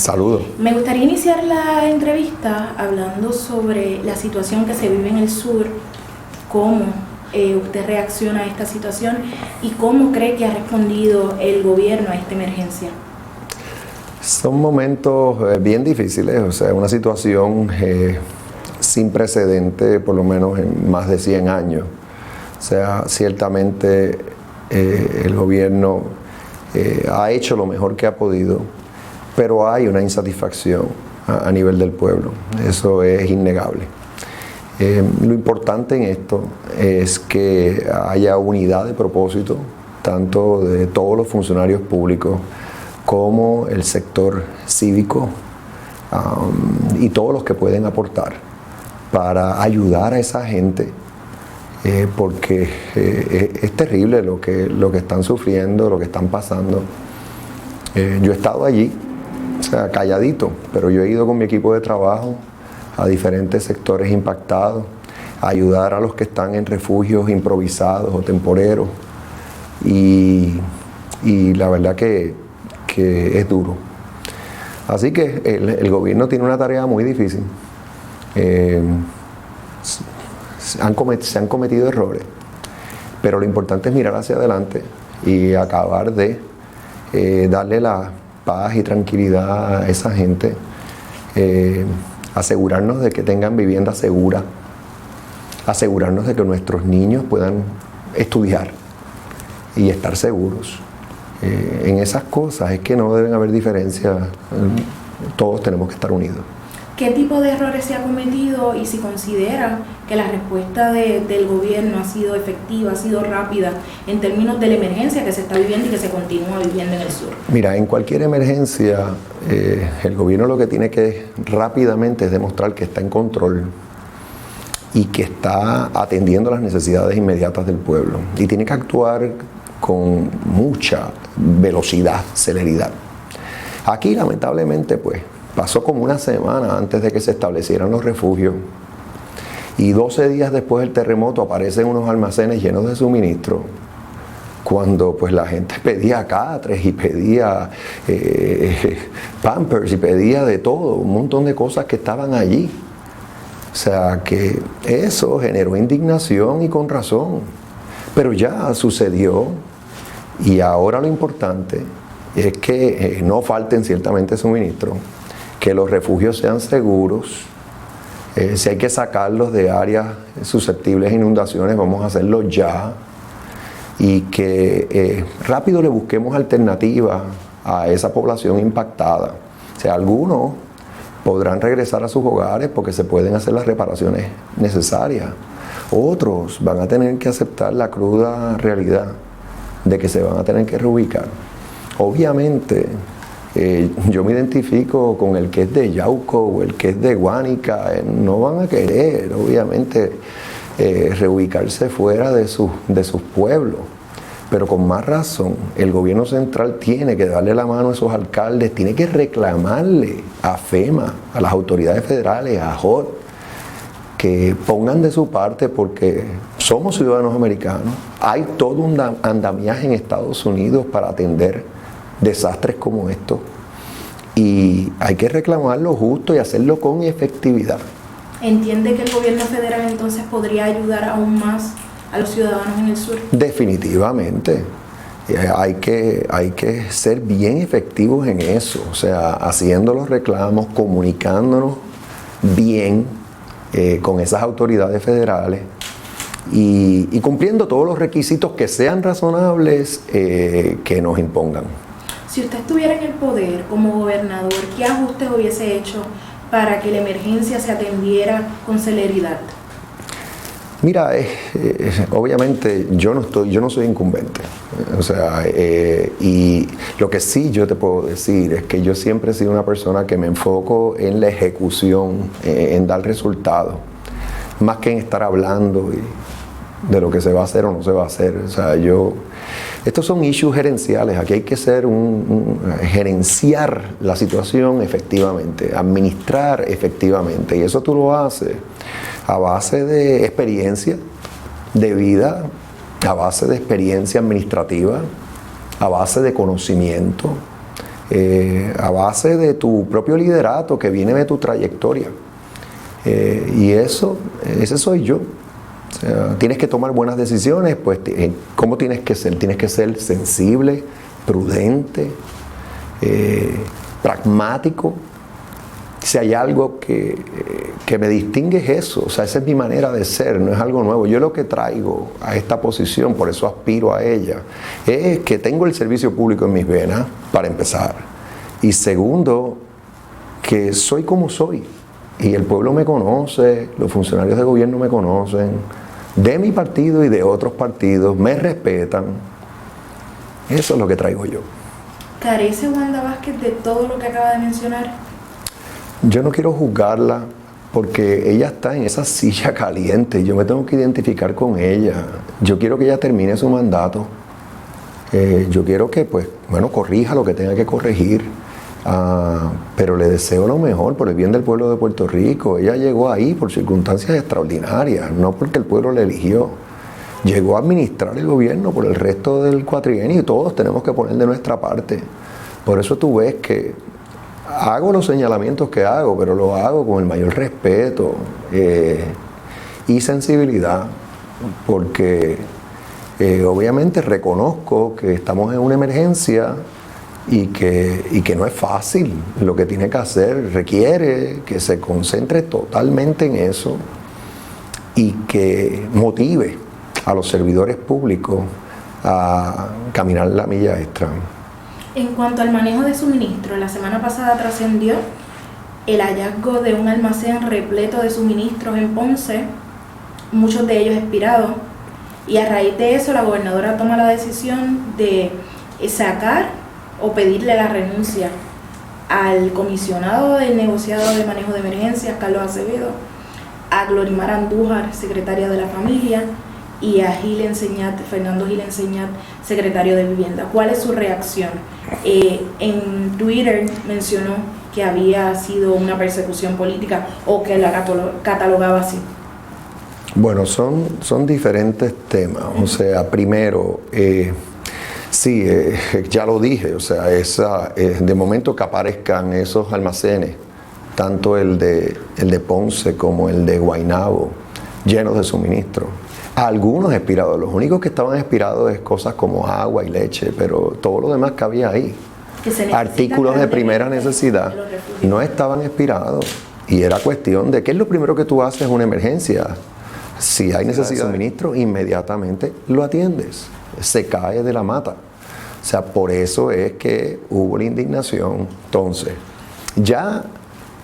Saludos. Me gustaría iniciar la entrevista hablando sobre la situación que se vive en el sur, cómo usted reacciona a esta situación y cómo cree que ha respondido el gobierno a esta emergencia. Son momentos bien difíciles, o sea, una situación sin precedente, por lo menos en más de 100 años. O sea, ciertamente el gobierno ha hecho lo mejor que ha podido, pero hay una insatisfacción a nivel del pueblo. Eso es innegable. Lo importante en esto es que haya unidad de propósito, tanto de todos los funcionarios públicos como el sector cívico y todos los que pueden aportar para ayudar a esa gente, porque es terrible lo que están sufriendo, lo que están pasando. Yo he estado allí, o sea, calladito, pero yo he ido con mi equipo de trabajo a diferentes sectores impactados, a ayudar a los que están en refugios improvisados o temporeros, y la verdad que es duro. Así que el gobierno tiene una tarea muy difícil. Se han cometido errores, pero lo importante es mirar hacia adelante y acabar de darle la paz y tranquilidad a esa gente, asegurarnos de que tengan vivienda segura, asegurarnos de que nuestros niños puedan estudiar y estar seguros. En esas cosas es que no deben haber diferencias, todos tenemos que estar unidos. ¿Qué tipo de errores se ha cometido y si considera que la respuesta del gobierno ha sido efectiva, ha sido rápida en términos de la emergencia que se está viviendo y que se continúa viviendo en el sur? Mira, en cualquier emergencia el gobierno lo que tiene que rápidamente es demostrar que está en control y que está atendiendo las necesidades inmediatas del pueblo, y tiene que actuar con mucha velocidad, celeridad. Aquí lamentablemente pues pasó como una semana antes de que se establecieran los refugios, y 12 días después del terremoto aparecen unos almacenes llenos de suministro, cuando pues la gente pedía catres y pedía Pampers y pedía de todo, un montón de cosas que estaban allí. O sea que eso generó indignación, y con razón, pero ya sucedió, y ahora lo importante es que no falten ciertamente suministros, que los refugios sean seguros. Si hay que sacarlos de áreas susceptibles a inundaciones, vamos a hacerlo ya, y que rápido le busquemos alternativas a esa población impactada. O sea, algunos podrán regresar a sus hogares porque se pueden hacer las reparaciones necesarias. Otros van a tener que aceptar la cruda realidad de que se van a tener que reubicar. Obviamente, yo me identifico con el que es de Yauco o el que es de Guánica. No van a querer, obviamente, reubicarse fuera de sus pueblos. Pero con más razón, el gobierno central tiene que darle la mano a esos alcaldes, tiene que reclamarle a FEMA, a las autoridades federales, a HOD, que pongan de su parte, porque somos ciudadanos americanos. Hay todo un andamiaje en Estados Unidos para atender desastres como estos, y hay que reclamar lo justo y hacerlo con efectividad. ¿Entiende que el gobierno federal entonces podría ayudar aún más a los ciudadanos en el sur? Definitivamente. Hay que ser bien efectivos en eso, o sea, haciendo los reclamos, comunicándonos bien con esas autoridades federales y cumpliendo todos los requisitos que sean razonables que nos impongan. Si usted estuviera en el poder como gobernador, ¿qué ajustes hubiese hecho para que la emergencia se atendiera con celeridad? Mira, obviamente yo no soy incumbente, o sea, y lo que sí yo te puedo decir es que yo siempre he sido una persona que me enfoco en la ejecución, en dar resultados, más que en estar hablando de lo que se va a hacer o no se va a hacer. O sea, estos son issues gerenciales. Aquí hay que gerenciar la situación efectivamente, administrar efectivamente, y eso tú lo haces a base de experiencia de vida, a base de experiencia administrativa, a base de conocimiento, a base de tu propio liderato que viene de tu trayectoria. Y ese soy yo. O sea, tienes que tomar buenas decisiones, pues ¿cómo tienes que ser? Tienes que ser sensible, prudente, pragmático. Si hay algo que me distingue es eso, o sea, esa es mi manera de ser, no es algo nuevo. Yo lo que traigo a esta posición, por eso aspiro a ella, es que tengo el servicio público en mis venas, para empezar. Y segundo, que soy como soy. Y el pueblo me conoce, los funcionarios de gobierno me conocen, de mi partido y de otros partidos, me respetan. Eso es lo que traigo yo. ¿Carece Wanda Vázquez de todo lo que acaba de mencionar? Yo no quiero juzgarla porque ella está en esa silla caliente. Yo me tengo que identificar con ella. Yo quiero que ella termine su mandato. Yo quiero que, corrija lo que tenga que corregir. Pero le deseo lo mejor por el bien del pueblo de Puerto Rico. Ella llegó ahí por circunstancias extraordinarias, no porque el pueblo la eligió. Llegó a administrar el gobierno por el resto del cuatrienio y todos tenemos que poner de nuestra parte. Por eso tú ves que hago los señalamientos que hago, pero lo hago con el mayor respeto y sensibilidad, porque obviamente reconozco que estamos en una emergencia y que no es fácil. Lo que tiene que hacer requiere que se concentre totalmente en eso y que motive a los servidores públicos a caminar la milla extra. En cuanto al manejo de suministros, la semana pasada trascendió el hallazgo de un almacén repleto de suministros en Ponce, muchos de ellos expirados, y a raíz de eso la gobernadora toma la decisión de sacar o pedirle la renuncia al comisionado del negociado de manejo de emergencias, Carlos Acevedo, a Glorimar Andújar, secretaria de la familia, y a Fernando Gil Enseñat, secretario de Vivienda. ¿Cuál es su reacción? En Twitter mencionó que había sido una persecución política o que la catalogaba así. Bueno, son diferentes temas. O sea, primero, sí, ya lo dije, o sea, de momento que aparezcan esos almacenes, tanto el de Ponce como el de Guaynabo, llenos de suministro. Algunos expirados, los únicos que estaban expirados es cosas como agua y leche, pero todo lo demás que había ahí, artículos de primera necesidad, no estaban expirados. Y era cuestión de, ¿qué es lo primero que tú haces en una emergencia? Si hay necesidad de suministro, inmediatamente lo atiendes, se cae de la mata. O sea, por eso es que hubo la indignación. Entonces, ya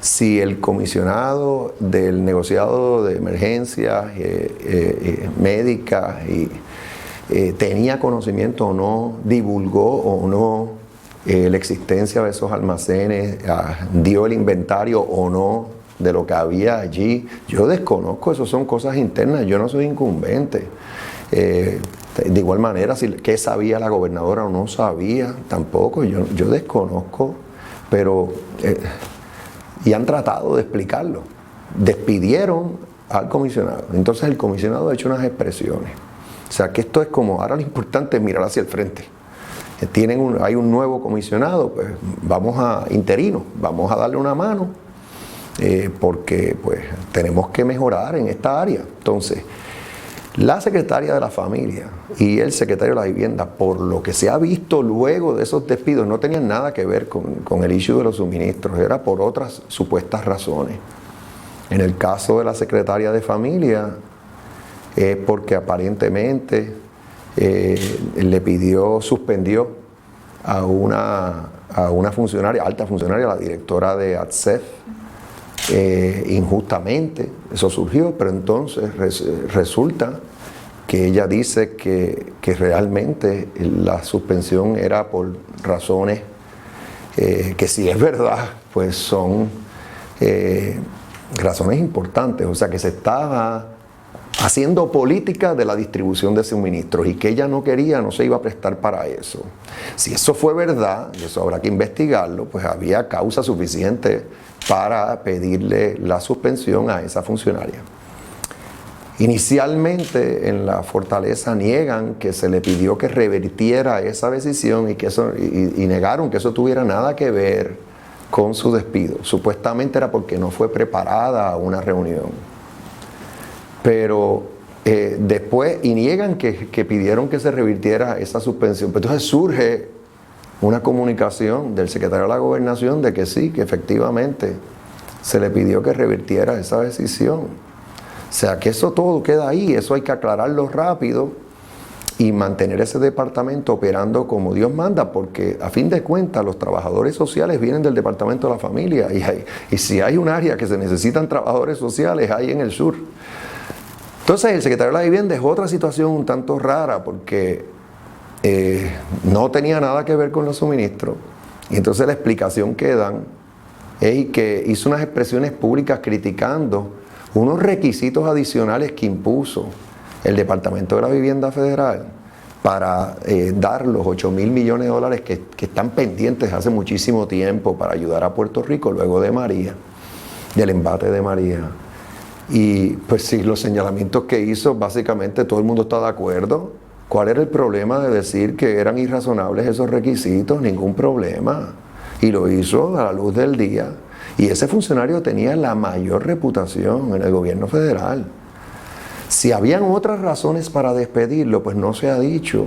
si el comisionado del negociado de emergencias médicas tenía conocimiento o no, divulgó o no la existencia de esos almacenes, dio el inventario o no de lo que había allí, yo desconozco, eso son cosas internas, yo no soy incumbente. De igual manera, ¿qué sabía la gobernadora o no sabía? Tampoco, yo desconozco, pero... y han tratado de explicarlo. Despidieron al comisionado. Entonces el comisionado ha hecho unas expresiones. O sea que esto es como, ahora lo importante es mirar hacia el frente. Hay un nuevo comisionado, pues interino, vamos a darle una mano, porque pues tenemos que mejorar en esta área. Entonces, la secretaria de la familia y el secretario de la vivienda, por lo que se ha visto luego de esos despidos, no tenían nada que ver con el issue de los suministros, era por otras supuestas razones. En el caso de la secretaria de familia, es porque aparentemente suspendió a una funcionaria, alta funcionaria, la directora de ATSEF, injustamente. Eso surgió, pero entonces resulta que ella dice que realmente la suspensión era por razones que, si es verdad, pues son razones importantes. O sea, que se estaba haciendo política de la distribución de suministros y que ella no se iba a prestar para eso. Si eso fue verdad, y eso habrá que investigarlo, pues había causa suficiente para pedirle la suspensión a esa funcionaria. Inicialmente en la Fortaleza niegan que se le pidió que revirtiera esa decisión y negaron que eso tuviera nada que ver con su despido. Supuestamente era porque no fue preparada una reunión. Pero después, y niegan que pidieron que se revirtiera esa suspensión. Pero entonces surge una comunicación del secretario de la Gobernación de que sí, que efectivamente se le pidió que revirtiera esa decisión. O sea, que eso todo queda ahí, eso hay que aclararlo rápido y mantener ese departamento operando como Dios manda, porque a fin de cuentas los trabajadores sociales vienen del Departamento de la Familia y si hay un área que se necesitan trabajadores sociales, hay en el sur. Entonces el secretario de la Vivienda es otra situación un tanto rara porque no tenía nada que ver con los suministros. Y entonces la explicación que dan es que hizo unas expresiones públicas criticando unos requisitos adicionales que impuso el Departamento de la Vivienda Federal para dar los $8,000 millones que están pendientes hace muchísimo tiempo para ayudar a Puerto Rico luego de María, del embate de María. Y pues sí, los señalamientos que hizo, básicamente todo el mundo está de acuerdo. ¿Cuál era el problema de decir que eran irrazonables esos requisitos? Ningún problema. Y lo hizo a la luz del día. Y ese funcionario tenía la mayor reputación en el gobierno federal. Si habían otras razones para despedirlo, pues no se ha dicho.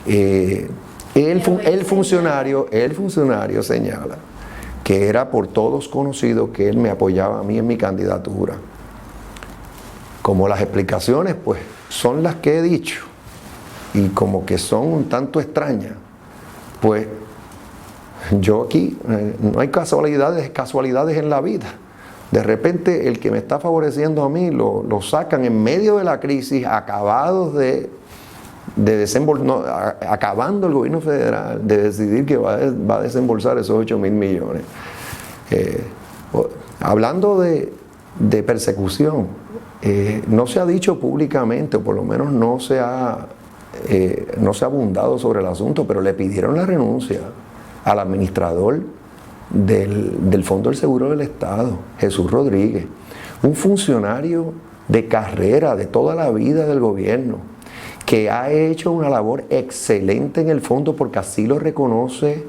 El funcionario señala que era por todos conocido que él me apoyaba a mí en mi candidatura. Como las explicaciones, pues, son las que he dicho, y como que son un tanto extrañas, pues, yo aquí, no hay casualidades en la vida. De repente, el que me está favoreciendo a mí, lo sacan en medio de la crisis, acabados acabando el gobierno federal de decidir que va a desembolsar esos $8,000 millones. Hablando de persecución, no se ha dicho públicamente, o por lo menos no se ha abundado sobre el asunto, pero le pidieron la renuncia al administrador del Fondo del Seguro del Estado, Jesús Rodríguez, un funcionario de carrera de toda la vida del gobierno, que ha hecho una labor excelente en el fondo porque así lo reconoce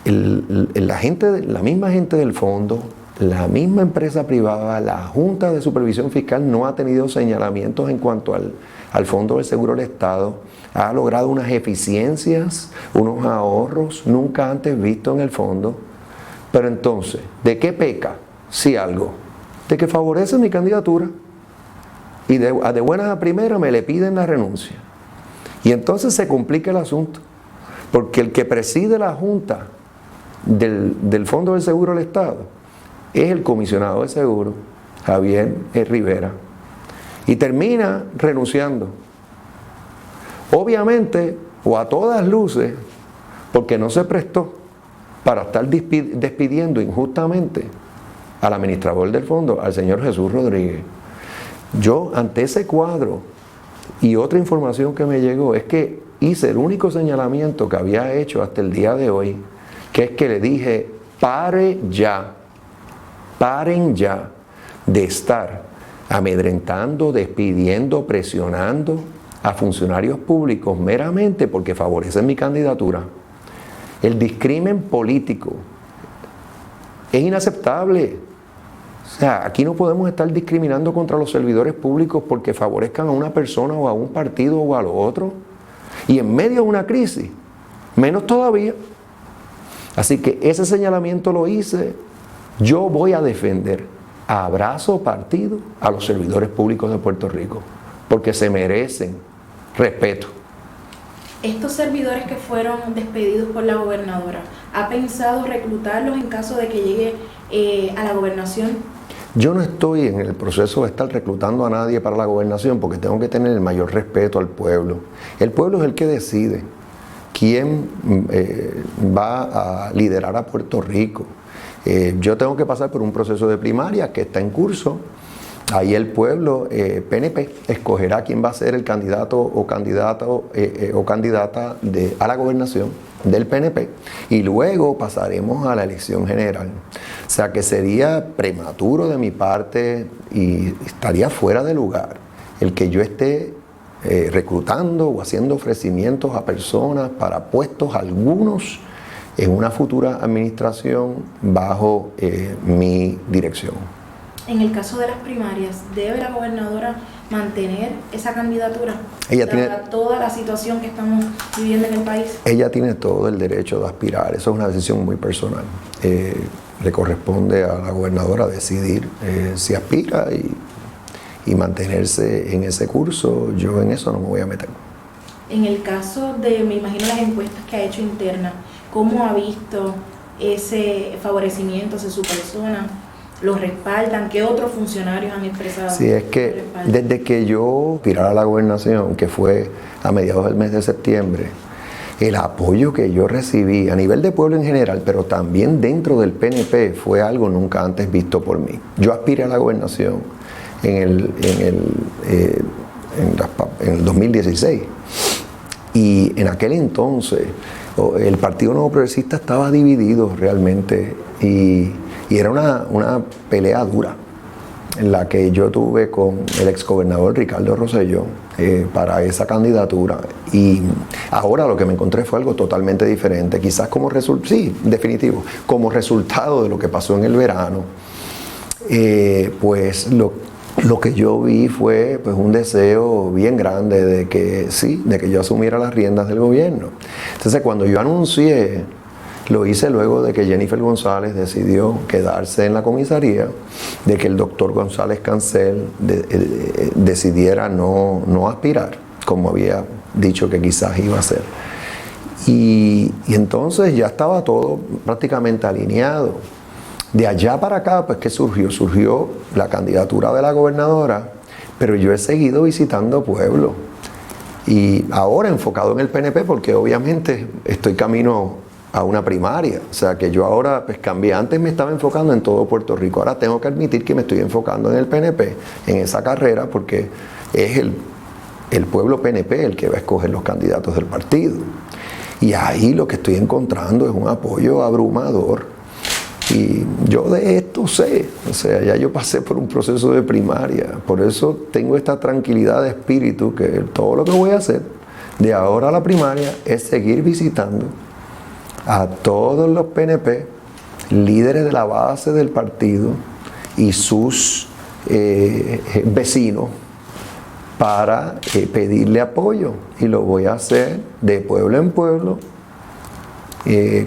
la misma gente del fondo, la misma empresa privada. La Junta de Supervisión Fiscal no ha tenido señalamientos en cuanto al Fondo del Seguro del Estado. Ha logrado unas eficiencias, unos ahorros nunca antes vistos en el fondo. Pero entonces, ¿de qué peca? Si algo, de que favorece mi candidatura. Y de buenas a primeras me le piden la renuncia. Y entonces se complica el asunto. Porque el que preside la Junta del Fondo del Seguro del Estado es el comisionado de seguro, Javier Rivera. Y termina renunciando. Obviamente, o a todas luces, porque no se prestó para estar despidiendo injustamente al administrador del fondo, al señor Jesús Rodríguez. Yo, ante ese cuadro y otra información que me llegó, es que hice el único señalamiento que había hecho hasta el día de hoy, que es que le dije, paren ya de estar amedrentando, despidiendo, presionando a funcionarios públicos meramente porque favorecen mi candidatura. El discrimen político es inaceptable. O sea, aquí no podemos estar discriminando contra los servidores públicos porque favorezcan a una persona o a un partido o a lo otro. Y en medio de una crisis, menos todavía. Así que ese señalamiento lo hice. Yo voy a defender a brazo partido a los servidores públicos de Puerto Rico, porque se merecen respeto. Estos servidores que fueron despedidos por la gobernadora, ¿ha pensado reclutarlos en caso de que llegue a la gobernación? Yo no estoy en el proceso de estar reclutando a nadie para la gobernación porque tengo que tener el mayor respeto al pueblo. El pueblo es el que decide quién va a liderar a Puerto Rico. Yo tengo que pasar por un proceso de primaria que está en curso Ahí el pueblo PNP escogerá quién va a ser el candidato o candidata a la gobernación del PNP, y luego pasaremos a la elección general. O sea que sería prematuro de mi parte y estaría fuera de lugar el que yo esté reclutando o haciendo ofrecimientos a personas para puestos algunos en una futura administración bajo mi dirección. En el caso de las primarias, ¿debe la gobernadora mantener esa candidatura? Ella tiene toda la situación que estamos viviendo en el país. Ella tiene todo el derecho de aspirar. Eso es una decisión muy personal. Le corresponde a la gobernadora decidir si aspira y mantenerse en ese curso. Yo en eso no me voy a meter. En el caso de, me imagino, las encuestas que ha hecho interna, ¿cómo ha visto ese favorecimiento hacia su persona? ¿Los respaldan? ¿Qué otros funcionarios han expresado? Sí, es que desde que yo tirara a la gobernación, que fue a mediados del mes de septiembre, el apoyo que yo recibí a nivel de pueblo en general, pero también dentro del PNP, fue algo nunca antes visto por mí. Yo aspiré a la gobernación en el 2016, y en aquel entonces el Partido Nuevo Progresista estaba dividido realmente, y era una pelea dura en la que yo tuve con el exgobernador Ricardo Rosselló para esa candidatura, y ahora lo que me encontré fue algo totalmente diferente, quizás como definitivo, como resultado de lo que pasó en el verano. Pues lo que yo vi fue pues un deseo bien grande de que yo asumiera las riendas del gobierno. Entonces, cuando yo anuncié, lo hice luego de que Jennifer González decidió quedarse en la comisaría, de que el doctor González Cancel decidiera no aspirar, como había dicho que quizás iba a hacer. Y entonces ya estaba todo prácticamente alineado. De allá para acá, pues, ¿qué surgió? Surgió la candidatura de la gobernadora, pero yo he seguido visitando pueblos. Y ahora enfocado en el PNP, porque obviamente estoy camino a una primaria. O sea que yo ahora pues cambié. Antes me estaba enfocando en todo Puerto Rico. Ahora tengo que admitir que me estoy enfocando en el PNP, en esa carrera, porque es el pueblo PNP el que va a escoger los candidatos del partido. Y ahí lo que estoy encontrando es un apoyo abrumador. Y yo de esto sé, o sea, ya yo pasé por un proceso de primaria, por eso tengo esta tranquilidad de espíritu, que todo lo que voy a hacer de ahora a la primaria es seguir visitando a todos los PNP, líderes de la base del partido y sus vecinos, para pedirle apoyo, y lo voy a hacer de pueblo en pueblo,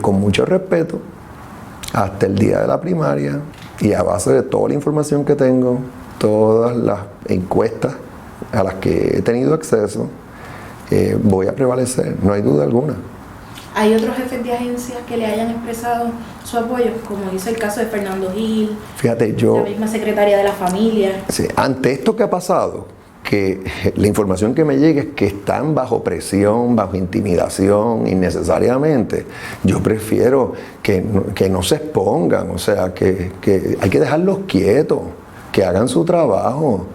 con mucho respeto, hasta el día de la primaria, y a base de toda la información que tengo, todas las encuestas a las que he tenido acceso, voy a prevalecer, no hay duda alguna. ¿Hay otros jefes de agencias que le hayan expresado su apoyo, como hizo el caso de Fernando Gil, Fíjate, la misma secretaria de la familia? Sí, ante esto que ha pasado, que la información que me llega es que están bajo presión, bajo intimidación innecesariamente, yo prefiero que no se expongan, o sea, que hay que dejarlos quietos, que hagan su trabajo.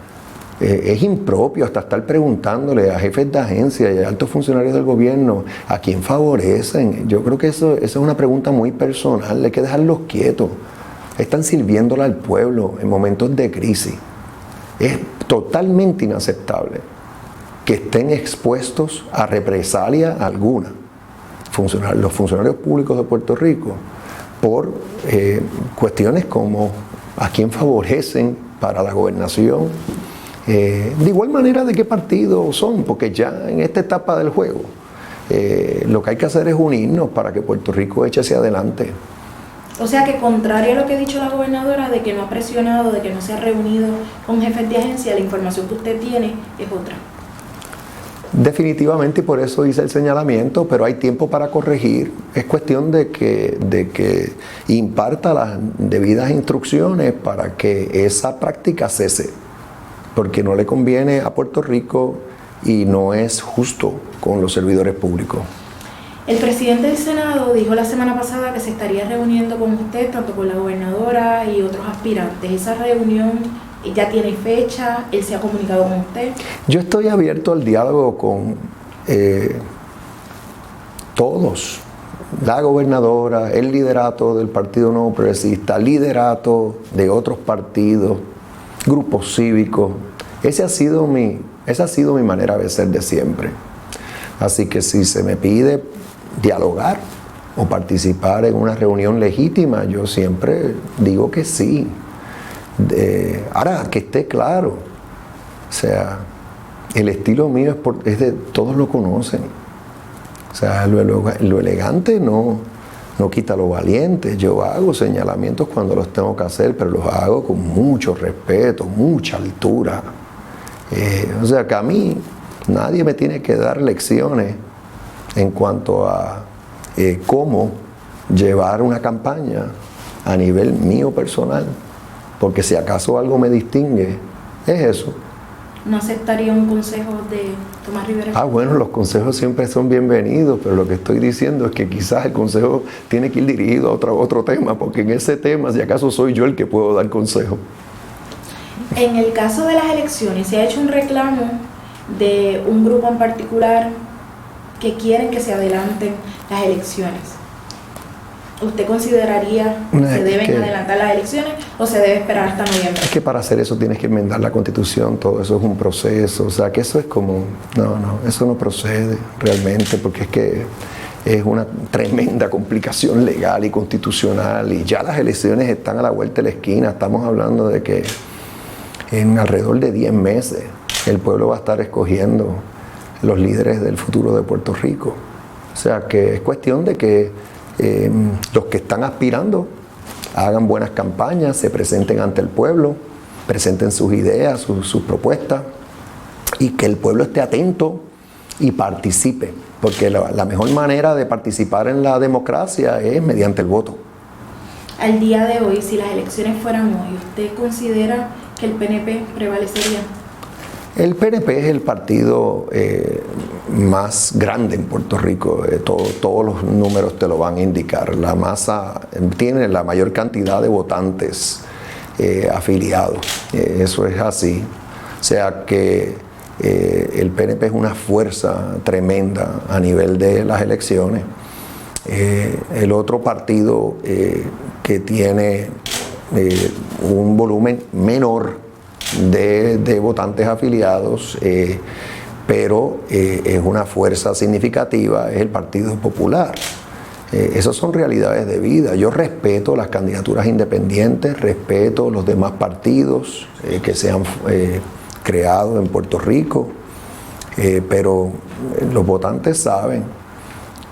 Es impropio hasta estar preguntándole a jefes de agencia y a altos funcionarios del gobierno a quién favorecen. Yo creo que eso es una pregunta muy personal, hay que dejarlos quietos. Están sirviéndole al pueblo en momentos de crisis. Es totalmente inaceptable que estén expuestos a represalia alguna los funcionarios públicos de Puerto Rico por cuestiones como a quién favorecen para la gobernación, de igual manera de qué partido son, porque ya en esta etapa del juego lo que hay que hacer es unirnos para que Puerto Rico eche hacia adelante. O sea que, contrario a lo que ha dicho la gobernadora, de que no ha presionado, de que no se ha reunido con jefes de agencia, la información que usted tiene es otra. Definitivamente, y por eso hice el señalamiento, pero hay tiempo para corregir. Es cuestión de que imparta las debidas instrucciones para que esa práctica cese, porque no le conviene a Puerto Rico y no es justo con los servidores públicos. El presidente del Senado dijo la semana pasada que se estaría reuniendo con usted, tanto con la gobernadora y otros aspirantes. ¿Esa reunión ¿Ya tiene fecha? ¿Él se ha comunicado con usted? Yo estoy abierto al diálogo con todos. La gobernadora, el liderato del Partido Nuevo Progresista, liderato de otros partidos, grupos cívicos. Esa ha sido mi manera de ser de siempre. Así que si se me pide dialogar o participar en una reunión legítima, yo siempre digo que sí. Ahora, que esté claro, o sea, el estilo mío es de todos lo conocen. O sea, lo elegante no quita lo valiente. Yo hago señalamientos cuando los tengo que hacer, pero los hago con mucho respeto, mucha altura. O sea, que a mí nadie me tiene que dar lecciones en cuanto a cómo llevar una campaña a nivel mío personal. Porque si acaso algo me distingue, es eso. ¿No aceptaría un consejo de Tomás Rivera? Bueno, los consejos siempre son bienvenidos, pero lo que estoy diciendo es que quizás el consejo tiene que ir dirigido a otro tema, porque en ese tema, si acaso soy yo el que puedo dar consejo. En el caso de las elecciones, se ha hecho un reclamo de un grupo en particular que quieren que se adelanten las elecciones. ¿Usted consideraría que se deben adelantar las elecciones o se debe esperar hasta noviembre? Es que para hacer eso tienes que enmendar la Constitución, todo eso es un proceso, o sea que eso es como, eso no procede realmente, porque es que es una tremenda complicación legal y constitucional, y ya las elecciones están a la vuelta de la esquina. Estamos hablando de que en alrededor de 10 meses el pueblo va a estar escogiendo los líderes del futuro de Puerto Rico. O sea que es cuestión de que los que están aspirando hagan buenas campañas, se presenten ante el pueblo, presenten sus ideas, sus propuestas, y que el pueblo esté atento y participe, porque la mejor manera de participar en la democracia es mediante el voto. Al día de hoy, si las elecciones fueran hoy, ¿usted considera que el PNP prevalecería? El PNP es el partido más grande en Puerto Rico. Todos los números te lo van a indicar. La masa tiene la mayor cantidad de votantes afiliados. Eso es así. O sea que el PNP es una fuerza tremenda a nivel de las elecciones. El otro partido que tiene un volumen menor de votantes afiliados, pero es una fuerza significativa, es el Partido Popular. Esas son realidades de vida. Yo respeto las candidaturas independientes, respeto los demás partidos que se han creado en Puerto Rico, pero los votantes saben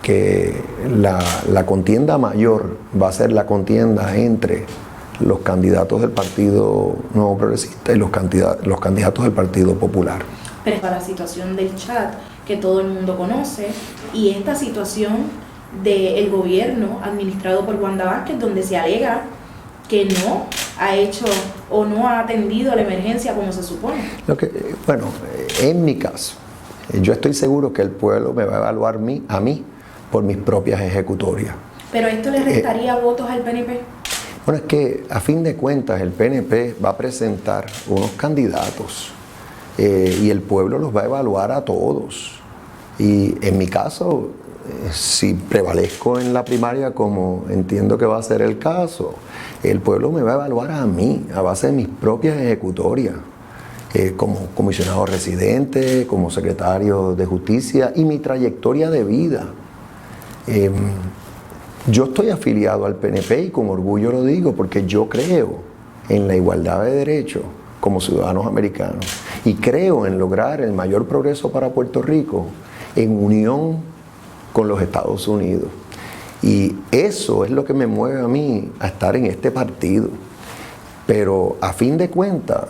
que la contienda mayor va a ser la contienda entre los candidatos del Partido Nuevo Progresista y los candidatos del Partido Popular. Pero para la situación del chat que todo el mundo conoce, y esta situación del gobierno administrado por Wanda Vázquez, donde se alega que no ha hecho o no ha atendido a la emergencia como se supone. En mi caso, yo estoy seguro que el pueblo me va a evaluar a mí por mis propias ejecutorias. ¿Pero esto le restaría votos al PNP? Bueno, es que a fin de cuentas el PNP va a presentar unos candidatos y el pueblo los va a evaluar a todos. Y en mi caso, si prevalezco en la primaria como entiendo que va a ser el caso, el pueblo me va a evaluar a mí a base de mis propias ejecutorias, como comisionado residente, como secretario de Justicia y mi trayectoria de vida. Yo estoy afiliado al PNP y con orgullo lo digo porque yo creo en la igualdad de derechos como ciudadanos americanos y creo en lograr el mayor progreso para Puerto Rico en unión con los Estados Unidos. Y eso es lo que me mueve a mí a estar en este partido. Pero a fin de cuentas,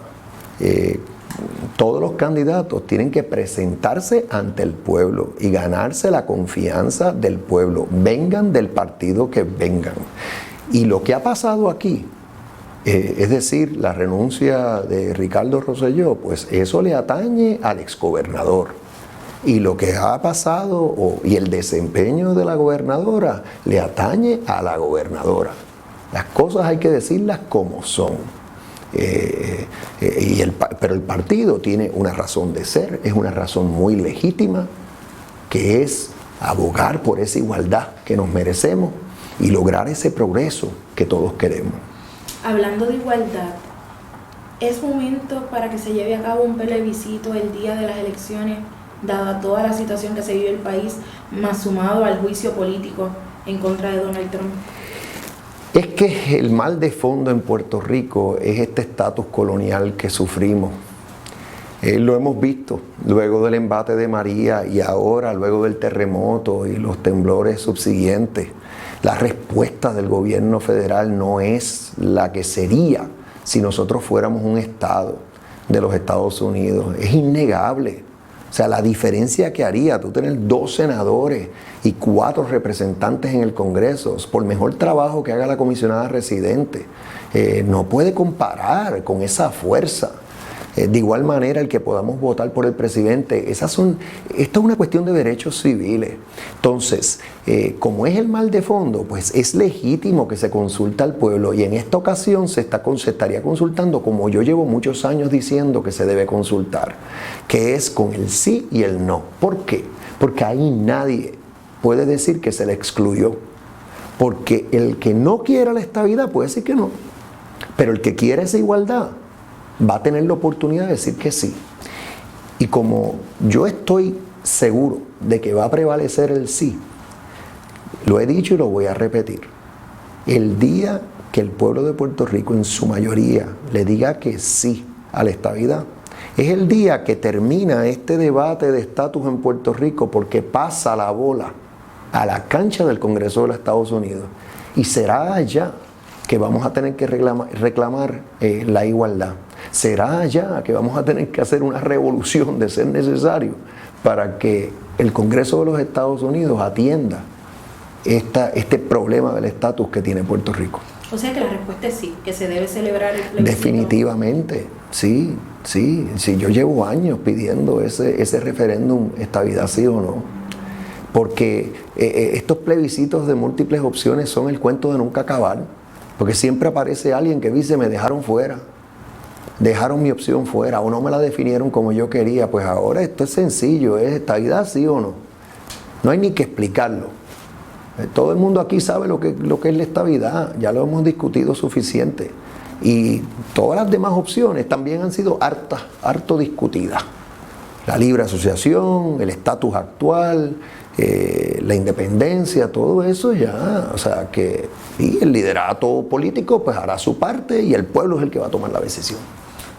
todos los candidatos tienen que presentarse ante el pueblo y ganarse la confianza del pueblo, vengan del partido que vengan. Y lo que ha pasado aquí, es decir, la renuncia de Ricardo Rosselló, pues eso le atañe al exgobernador. Y lo que ha pasado y el desempeño de la gobernadora le atañe a la gobernadora. Las cosas hay que decirlas como son. Pero el partido tiene una razón de ser, es una razón muy legítima, que es abogar por esa igualdad que nos merecemos y lograr ese progreso que todos queremos. Hablando de igualdad, ¿es momento para que se lleve a cabo un plebiscito el día de las elecciones, dada toda la situación que se vive el país, más sumado al juicio político en contra de Donald Trump? Es que el mal de fondo en Puerto Rico es este estatus colonial que sufrimos. Lo hemos visto luego del embate de María y ahora luego del terremoto y los temblores subsiguientes. La respuesta del gobierno federal no es la que sería si nosotros fuéramos un estado de los Estados Unidos. Es innegable. O sea, la diferencia que haría tú tener 2 senadores y 4 representantes en el Congreso, por mejor trabajo que haga la comisionada residente, no puede comparar con esa fuerza. De igual manera, el que podamos votar por el presidente, esto es una cuestión de derechos civiles. Entonces, como es el mal de fondo, pues es legítimo que se consulte al pueblo, y en esta ocasión se estaría consultando como yo llevo muchos años diciendo que se debe consultar, que es con el sí y el no. ¿Por qué? Porque ahí nadie puede decir que se le excluyó, porque el que no quiera la estabilidad puede decir que no, pero el que quiere esa igualdad va a tener la oportunidad de decir que sí. Y como yo estoy seguro de que va a prevalecer el sí, lo he dicho y lo voy a repetir. El día que el pueblo de Puerto Rico en su mayoría le diga que sí a la estabilidad, es el día que termina este debate de estatus en Puerto Rico, porque pasa la bola a la cancha del Congreso de los Estados Unidos, y será allá que vamos a tener que reclamar la igualdad. Será allá que vamos a tener que hacer una revolución, de ser necesario, para que el Congreso de los Estados Unidos atienda este problema del estatus que tiene Puerto Rico. O sea que la respuesta es sí, que se debe celebrar el plebiscito. Definitivamente, sí. Yo llevo años pidiendo ese referéndum, estabilidad sí o no. Porque estos plebiscitos de múltiples opciones son el cuento de nunca acabar. Porque siempre aparece alguien que dice: me dejaron fuera, dejaron mi opción fuera, o no me la definieron como yo quería. Pues ahora esto es sencillo, es estabilidad sí o no. No hay ni que explicarlo. Todo el mundo aquí sabe lo que es la estabilidad, ya lo hemos discutido suficiente. Y todas las demás opciones también han sido harto discutidas. La libre asociación, el estatus actual, la independencia, todo eso ya, o sea que, y el liderato político pues hará su parte y el pueblo es el que va a tomar la decisión.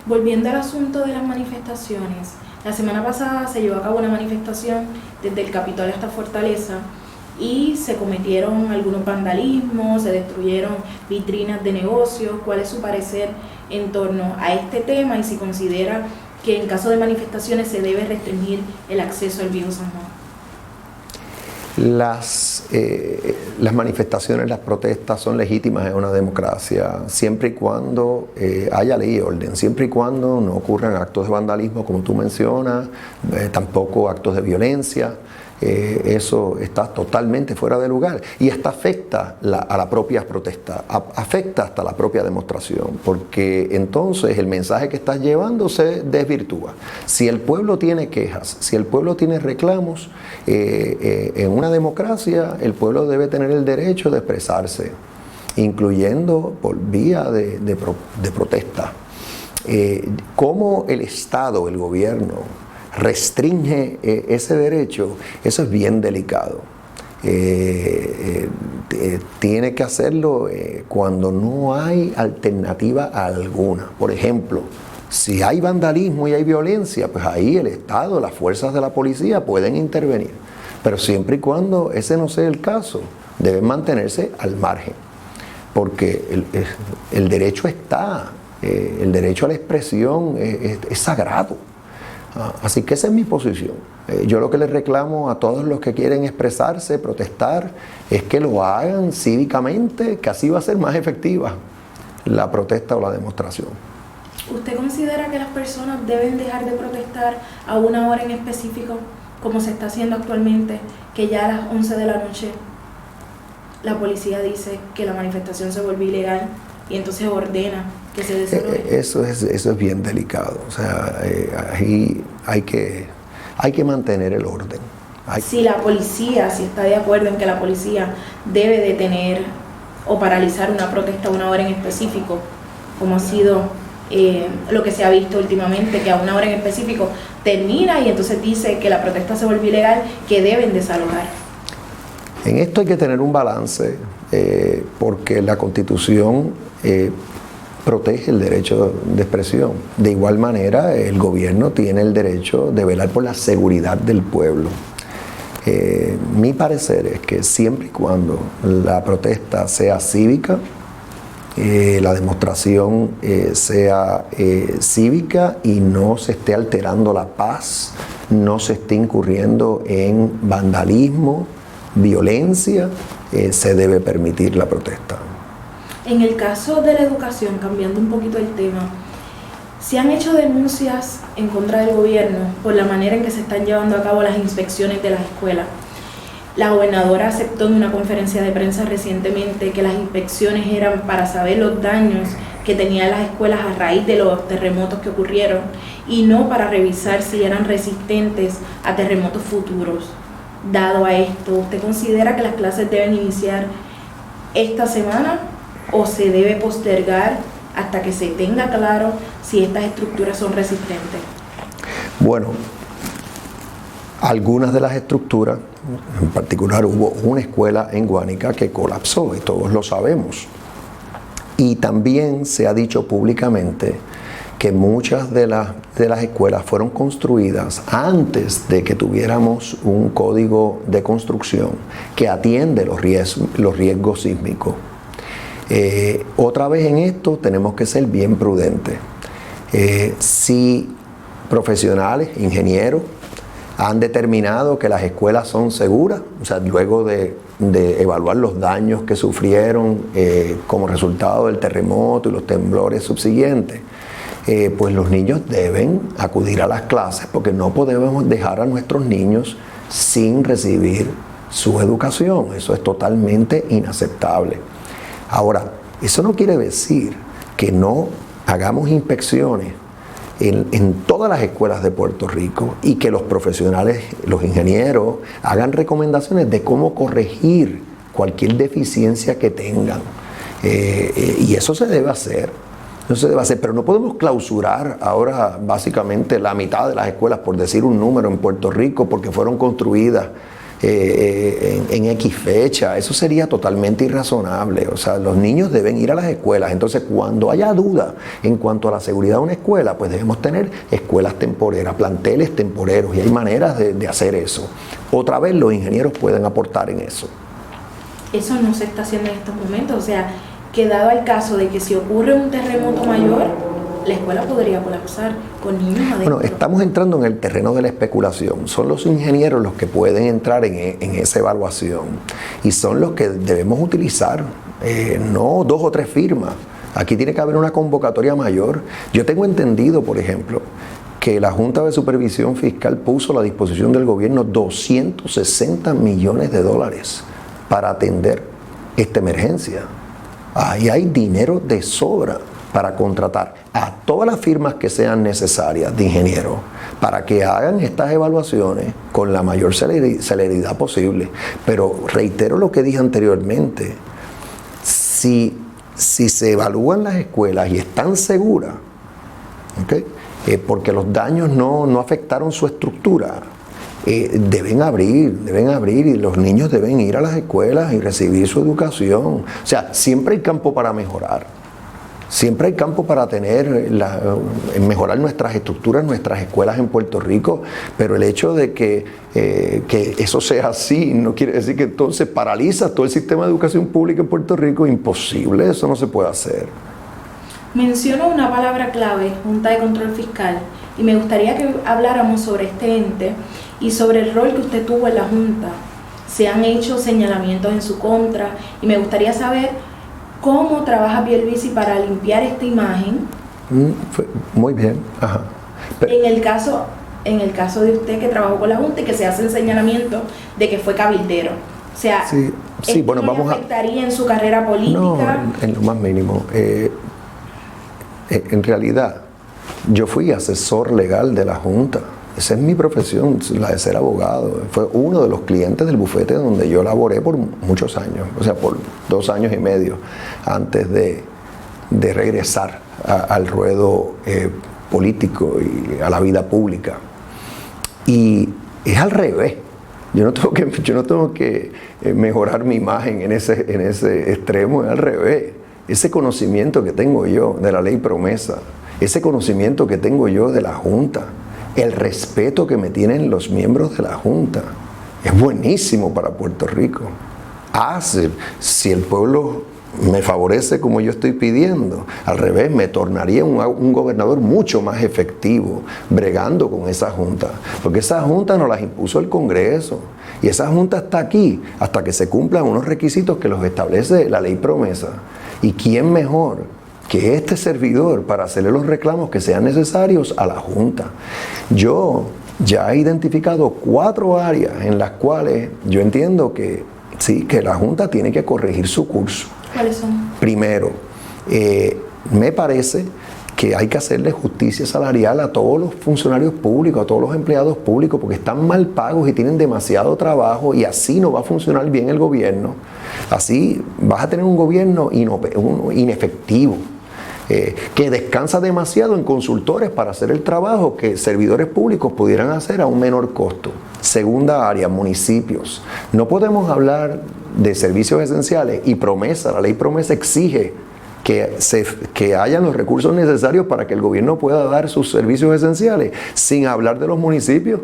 Volviendo al asunto de las manifestaciones, la semana pasada se llevó a cabo una manifestación desde el Capitolio hasta Fortaleza y se cometieron algunos vandalismos, se destruyeron vitrinas de negocios. ¿Cuál es su parecer en torno a este tema y si considera que en caso de manifestaciones se debe restringir el acceso al Viejo San Juan? Las manifestaciones, las protestas son legítimas en una democracia, siempre y cuando haya ley y orden, siempre y cuando no ocurran actos de vandalismo, como tú mencionas, tampoco actos de violencia. Eso está totalmente fuera de lugar y hasta afecta a la propia protesta, afecta hasta la propia demostración, porque entonces el mensaje que estás llevando se desvirtúa. Si el pueblo tiene quejas, si el pueblo tiene reclamos, en una democracia el pueblo debe tener el derecho de expresarse, incluyendo por vía de protesta. Cómo el Estado, el gobierno, restringe ese derecho, eso es bien delicado. Tiene que hacerlo cuando no hay alternativa alguna. Por ejemplo, si hay vandalismo y hay violencia, pues ahí el Estado, las fuerzas de la policía pueden intervenir. Pero siempre y cuando ese no sea el caso, deben mantenerse al margen. Porque el derecho está, el derecho a la expresión es sagrado. Así que esa es mi posición. Yo lo que les reclamo a todos los que quieren expresarse, protestar, es que lo hagan cívicamente, que así va a ser más efectiva la protesta o la demostración. ¿Usted considera que las personas deben dejar de protestar a una hora en específico, como se está haciendo actualmente, que ya a las 11 de la noche la policía dice que la manifestación se volvió ilegal y entonces ordena que se desaloje. Eso es bien delicado. O sea, ahí hay que mantener el orden. Si la policía, si está de acuerdo en que la policía debe detener o paralizar una protesta a una hora en específico, como ha sido lo que se ha visto últimamente, que a una hora en específico termina y entonces dice que la protesta se volvió ilegal, que deben desalojar. En esto hay que tener un balance, porque la Constitución protege el derecho de expresión. De igual manera, el gobierno tiene el derecho de velar por la seguridad del pueblo. Mi parecer es que siempre y cuando la protesta sea cívica, la demostración sea cívica y no se esté alterando la paz, no se esté incurriendo en vandalismo, violencia, se debe permitir la protesta. En el caso de la educación, cambiando un poquito el tema, se han hecho denuncias en contra del gobierno por la manera en que se están llevando a cabo las inspecciones de las escuelas. La gobernadora aceptó en una conferencia de prensa recientemente que las inspecciones eran para saber los daños que tenían las escuelas a raíz de los terremotos que ocurrieron y no para revisar si eran resistentes a terremotos futuros. Dado a esto, ¿usted considera que las clases deben iniciar esta semana o se debe postergar hasta que se tenga claro si estas estructuras son resistentes? Bueno, algunas de las estructuras, en particular hubo una escuela en Guánica que colapsó y todos lo sabemos. Y también se ha dicho públicamente que muchas de las escuelas fueron construidas antes de que tuviéramos un código de construcción que atiende los riesgos sísmicos. Otra vez en esto tenemos que ser bien prudentes. Si profesionales, ingenieros, han determinado que las escuelas son seguras, o sea, luego de evaluar los daños que sufrieron como resultado del terremoto y los temblores subsiguientes, pues los niños deben acudir a las clases porque no podemos dejar a nuestros niños sin recibir su educación. Eso es totalmente inaceptable. Ahora, eso no quiere decir que no hagamos inspecciones en todas las escuelas de Puerto Rico y que los profesionales, los ingenieros, hagan recomendaciones de cómo corregir cualquier deficiencia que tengan. Y eso se debe hacer. Eso se debe hacer, pero no podemos clausurar ahora básicamente la mitad de las escuelas, por decir un número, en Puerto Rico, porque fueron construidas en X fecha. Eso sería totalmente irrazonable. O sea, los niños deben ir a las escuelas. Entonces, cuando haya duda en cuanto a la seguridad de una escuela, pues debemos tener escuelas temporeras, planteles temporeros, y hay maneras de hacer eso. Otra vez, los ingenieros pueden aportar en eso. Eso no se está haciendo en estos momentos. O sea, que dado el caso de que si ocurre un terremoto mayor, la escuela podría colapsar con niños adentro. Bueno, estamos entrando en el terreno de la especulación. Son los ingenieros los que pueden entrar en esa evaluación y son los que debemos utilizar, no 2 o 3 firmas. Aquí tiene que haber una convocatoria mayor. Yo tengo entendido, por ejemplo, que la Junta de Supervisión Fiscal puso a la disposición del gobierno $260 millones para atender esta emergencia. Ahí hay dinero de sobra para contratar a todas las firmas que sean necesarias de ingenieros para que hagan estas evaluaciones con la mayor celeridad posible. Pero reitero lo que dije anteriormente, si se evalúan las escuelas y están seguras, ¿okay? Porque los daños no afectaron su estructura, deben abrir y los niños deben ir a las escuelas y recibir su educación. O sea, siempre hay campo para mejorar. Siempre hay campo para mejorar nuestras estructuras, nuestras escuelas en Puerto Rico, pero el hecho de que eso sea así no quiere decir que entonces paraliza todo el sistema de educación pública en Puerto Rico. Imposible, eso no se puede hacer. Menciono una palabra clave, Junta de Control Fiscal, y me gustaría que habláramos sobre este ente y sobre el rol que usted tuvo en la Junta. Se han hecho señalamientos en su contra y me gustaría saber cómo trabaja Pierluisi para limpiar esta imagen. Muy bien. Ajá. En el caso de usted que trabajó con la Junta y que se hace el señalamiento de que fue cabildero. O sea, sí, bueno, ¿no le afectaría en su carrera política? No, en lo más mínimo. en realidad, yo fui asesor legal de la Junta. Esa es mi profesión, la de ser abogado. Fue uno de los clientes del bufete donde yo laboré por muchos años, o sea, por 2 años y medio antes de regresar al ruedo político y a la vida pública. Y es al revés. Yo no tengo que mejorar mi imagen en ese extremo, es al revés. Ese conocimiento que tengo yo de la ley promesa, ese conocimiento que tengo yo de la Junta, el respeto que me tienen los miembros de la Junta, es buenísimo para Puerto Rico. Si el pueblo me favorece como yo estoy pidiendo, al revés, me tornaría un gobernador mucho más efectivo bregando con esa Junta, porque esa Junta nos las impuso el Congreso y esa Junta está aquí hasta que se cumplan unos requisitos que los establece la ley promesa. ¿Y quién mejor que este servidor para hacerle los reclamos que sean necesarios a la Junta? Yo ya he identificado 4 áreas en las cuales yo entiendo que sí, que la Junta tiene que corregir su curso. ¿Cuáles son? Primero, me parece que hay que hacerle justicia salarial a todos los funcionarios públicos, a todos los empleados públicos, porque están mal pagos y tienen demasiado trabajo y así no va a funcionar bien el gobierno. Así vas a tener un gobierno inefectivo, que descansa demasiado en consultores para hacer el trabajo que servidores públicos pudieran hacer a un menor costo. Segunda área, municipios. No podemos hablar de servicios esenciales y promesa, la ley promesa exige que hayan los recursos necesarios para que el gobierno pueda dar sus servicios esenciales, sin hablar de los municipios.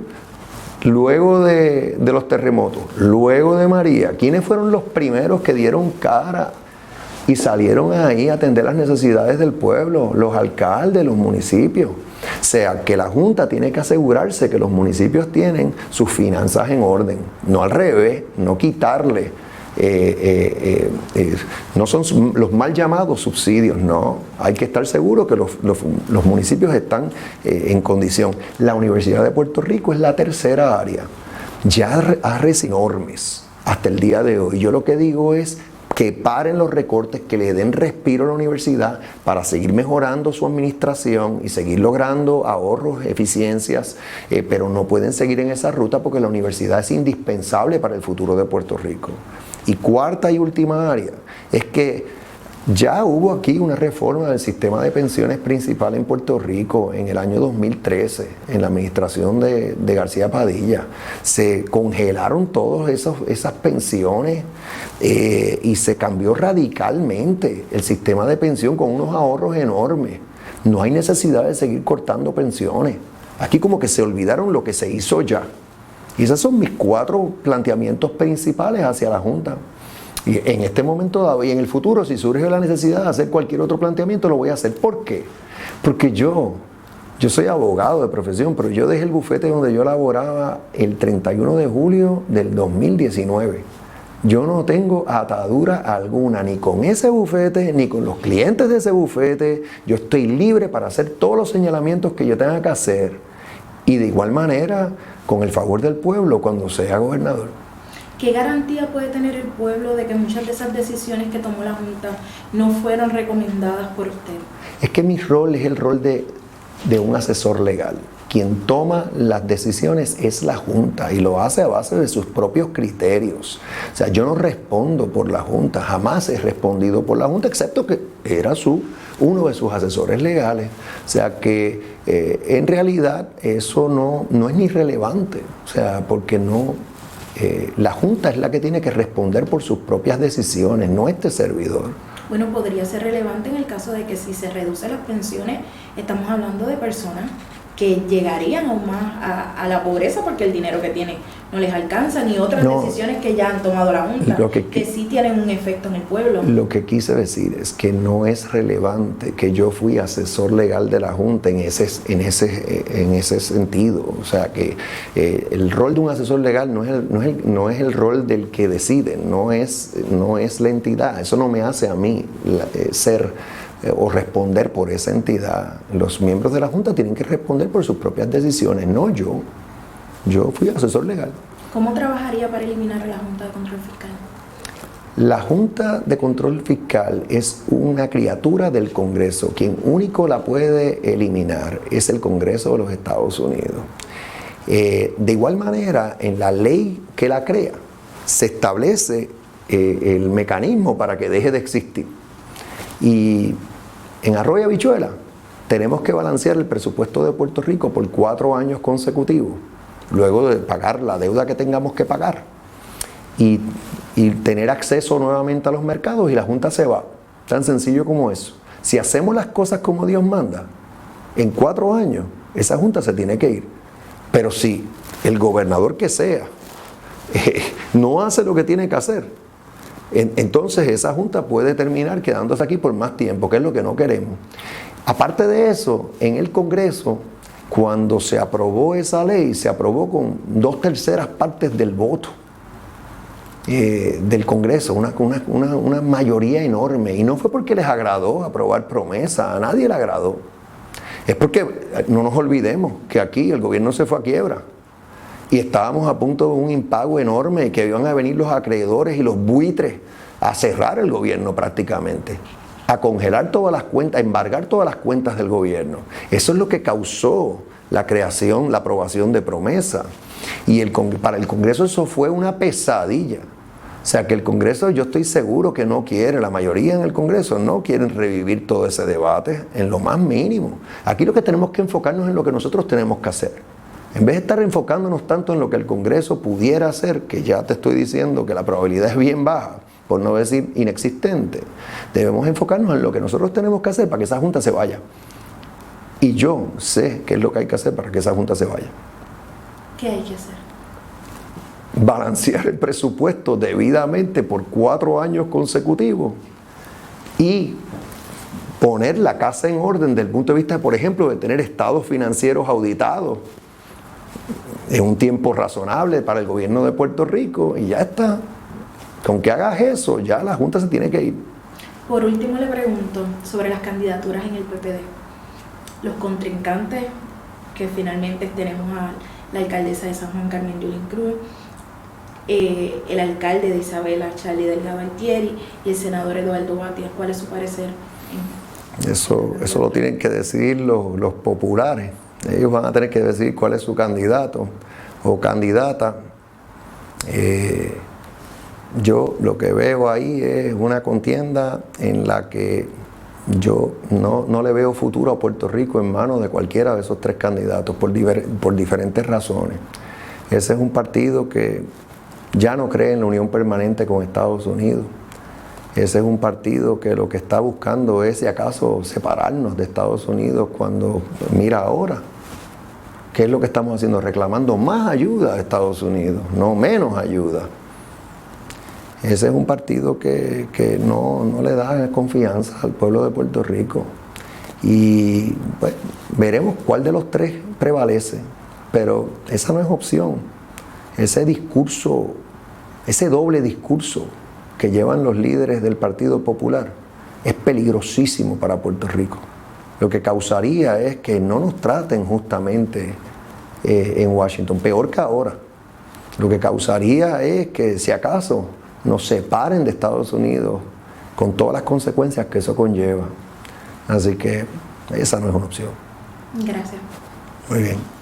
Luego de los terremotos, luego de María, ¿quiénes fueron los primeros que dieron cara y salieron ahí a atender las necesidades del pueblo? Los alcaldes, los municipios. O sea, que la Junta tiene que asegurarse que los municipios tienen sus finanzas en orden, no al revés, no quitarle. No son los mal llamados subsidios, no. Hay que estar seguro que los municipios están en condición. La Universidad de Puerto Rico es la tercera área. Ya ha recibido enormes hasta el día de hoy. Yo lo que digo es que paren los recortes, que le den respiro a la universidad para seguir mejorando su administración y seguir logrando ahorros, eficiencias, pero no pueden seguir en esa ruta porque la universidad es indispensable para el futuro de Puerto Rico. Y cuarta y última área es que ya hubo aquí una reforma del sistema de pensiones principal en Puerto Rico en el año 2013, en la administración de García Padilla. Se congelaron todas esas pensiones y se cambió radicalmente el sistema de pensión con unos ahorros enormes. No hay necesidad de seguir cortando pensiones. Aquí como que se olvidaron lo que se hizo ya. Y esos son mis 4 planteamientos principales hacia la Junta. Y en este momento dado y en el futuro, si surge la necesidad de hacer cualquier otro planteamiento, lo voy a hacer. ¿Por qué? Porque yo soy abogado de profesión, pero yo dejé el bufete donde yo laboraba el 31 de julio del 2019. Yo no tengo atadura alguna, ni con ese bufete, ni con los clientes de ese bufete. Yo estoy libre para hacer todos los señalamientos que yo tenga que hacer. Y de igual manera, con el favor del pueblo, cuando sea gobernador. ¿Qué garantía puede tener el pueblo de que muchas de esas decisiones que tomó la Junta no fueron recomendadas por usted? Es que mi rol es el rol de un asesor legal. Quien toma las decisiones es la Junta y lo hace a base de sus propios criterios. O sea, yo no respondo por la Junta, jamás he respondido por la Junta, excepto que era uno de sus asesores legales. O sea que en realidad eso no es ni relevante, o sea, porque la Junta es la que tiene que responder por sus propias decisiones, no este servidor. Bueno, podría ser relevante en el caso de que si se reducen las pensiones, estamos hablando de personas que llegarían aún más a la pobreza porque el dinero que tienen no les alcanza, ni otras decisiones que ya han tomado la Junta, que sí tienen un efecto en el pueblo. Lo que quise decir es que no es relevante que yo fui asesor legal de la Junta en ese sentido. O sea, que el rol de un asesor legal no es el rol del que decide, no es la entidad. Eso no me hace a mí ser o responder por esa entidad. Los miembros de la Junta tienen que responder por sus propias decisiones, no yo. Yo fui asesor legal. ¿Cómo trabajaría para eliminar a la Junta de Control Fiscal? La Junta de Control Fiscal es una criatura del Congreso. Quien único la puede eliminar es el Congreso de los Estados Unidos. De igual manera, en la ley que la crea, se establece el mecanismo para que deje de existir. Y en arroz y habichuela tenemos que balancear el presupuesto de Puerto Rico por 4 años consecutivos, luego de pagar la deuda que tengamos que pagar. Y tener acceso nuevamente a los mercados y la Junta se va. Tan sencillo como eso. Si hacemos las cosas como Dios manda, en 4 años esa Junta se tiene que ir. Pero si el gobernador que sea no hace lo que tiene que hacer, entonces esa Junta puede terminar quedándose aquí por más tiempo, que es lo que no queremos. Aparte de eso, en el Congreso, cuando se aprobó esa ley, se aprobó con 2/3 partes del voto del Congreso, una mayoría enorme. Y no fue porque les agradó aprobar promesa, a nadie le agradó. Es porque no nos olvidemos que aquí el gobierno se fue a quiebra y estábamos a punto de un impago enorme y que iban a venir los acreedores y los buitres a cerrar el gobierno prácticamente, a congelar todas las cuentas, a embargar todas las cuentas del gobierno. Eso es lo que causó la creación, la aprobación de promesa. Y para el Congreso eso fue una pesadilla. O sea que el Congreso, yo estoy seguro que no quiere, la mayoría en el Congreso no quieren revivir todo ese debate en lo más mínimo. Aquí lo que tenemos que enfocarnos en lo que nosotros tenemos que hacer. En vez de estar enfocándonos tanto en lo que el Congreso pudiera hacer, que ya te estoy diciendo que la probabilidad es bien baja, por no decir inexistente, debemos enfocarnos en lo que nosotros tenemos que hacer para que esa Junta se vaya. Y yo sé qué es lo que hay que hacer para que esa Junta se vaya. ¿Qué hay que hacer? Balancear el presupuesto debidamente por 4 años consecutivos y poner la casa en orden desde el punto de vista, por ejemplo, de tener estados financieros auditados en un tiempo razonable para el gobierno de Puerto Rico, y ya está. Con que hagas eso, ya la Junta se tiene que ir. Por último le pregunto sobre las candidaturas en el PPD. Los contrincantes, que finalmente tenemos a la alcaldesa de San Juan, Carmen Yulín Cruz, el alcalde de Isabela, Charlie Delgado Altieri, y el senador Eduardo Batia. ¿Cuál es su parecer? Eso lo tienen que decidir los populares. Ellos van a tener que decidir cuál es su candidato o candidata. Yo lo que veo ahí es una contienda en la que yo no le veo futuro a Puerto Rico en manos de cualquiera de esos 3 candidatos por diferentes razones. Ese es un partido que ya no cree en la unión permanente con Estados Unidos. Ese es un partido que lo que está buscando es, si acaso, separarnos de Estados Unidos, cuando mira ahora. ¿Qué es lo que estamos haciendo? Reclamando más ayuda de Estados Unidos, no menos ayuda. Ese es un partido que no le da confianza al pueblo de Puerto Rico. Y pues, veremos cuál de los 3 prevalece. Pero esa no es opción. Ese discurso, ese doble discurso que llevan los líderes del Partido Popular es peligrosísimo para Puerto Rico. Lo que causaría es que no nos traten justamente en Washington, peor que ahora. Lo que causaría es que, si acaso, nos separen de Estados Unidos con todas las consecuencias que eso conlleva. Así que esa no es una opción. Gracias. Muy bien.